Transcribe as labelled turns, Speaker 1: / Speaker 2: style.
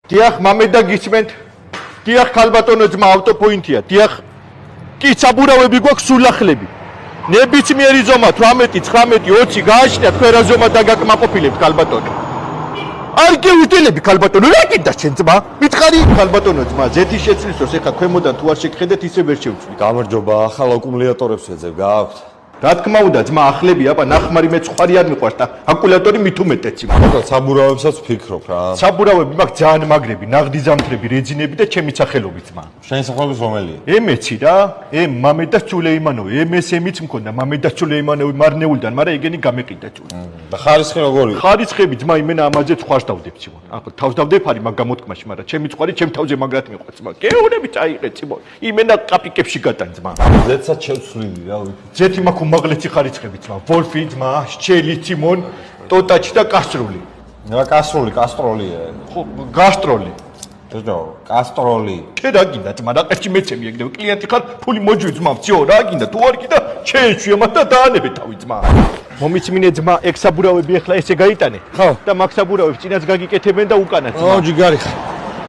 Speaker 1: დიახ, მამედა გისმენთ. დიახ, ქალბატონო ძმა ავტოპოინტია. დიახ. კი, საბურავები გვაქვს სულახლები. ნებისმიერი ზომა 18, 19, 20 გააჩნია თქვენ რა ზომა დაგაკმაყოფილებთ ქალბატონო. არ გეუძელები ქალბატონო, რა კიდდა შენ ძმა? მითხარი ქალბატონო ძმა, ზეთი შეცვლის დროს ეხა ქვემოდან თუ არ შეგხედეთ ისე ვერ შევცვლი.
Speaker 2: გამარჯობა, ახალ აკუმულატორებს ეძებ, გააქვთ.
Speaker 1: რა თქმა უნდა, ძმა, ახლები აბა ნახმარი მეცხვარი არ მიყვარს და აკუმულატორი მით უმეტეც იმա.
Speaker 2: საბურავებსაც ვფიქრობ რა.
Speaker 1: საბურავები მაქვს ძალიან მაგრები, ნაღდი ზამთრები, რეძინები და ჩემი სახელობით ძმა.
Speaker 2: შენი სახელობის რომელია?
Speaker 1: ემეცი რა, მამედა სულეიმანოვი, ემის მქონდა მამედა სულეიმანოვი მარნეულიდან, მაგრამ ეგენი გამეყიდა ჭულა.
Speaker 2: და ხარისხი როგორია?
Speaker 1: ხარისხები ძმა, იმენა ამაზე ხვარს დავდებ ციმონ. ახლა თავს დავდეფარი მაგ გამოთქმაში, მაგრამ ჩემი ცხარი ჩემ თავზე მაგრად მიყვარს ძმა. გეუბნები წაიღე ციმონ. იმენა კაპიკებში გატან ძმა.
Speaker 2: ზეცად შევცვლილი რა ვიცი.
Speaker 1: ზეთი მაქვს უმაღლესი ხარისხები ძმა. ვოლფი ძმა, შჩელი ციმონ, ტოტაჩი და კასტრული.
Speaker 2: რა კასტროლი, კასტროლია.
Speaker 1: ხო, გასტროლი.
Speaker 2: ძო, კასტროლი.
Speaker 1: შე რა გინდა ძმა, ნაყერში მეცემი ეგრევე კლიენტი ხარ, ფული მოჯვი ძმა, ვციო რა გინდა, თუ არ გინდა, შეეშვია მათ და დაანებე თავი ძმა. მომიწმინე ძმა, ეგ საბურავები ახლა ესე გაიტანე.
Speaker 2: ხო.
Speaker 1: და მაგ საბურავებს წინაც გაგიკეთებენ და უკანაც.
Speaker 2: ო, ჯიგარი ხარ.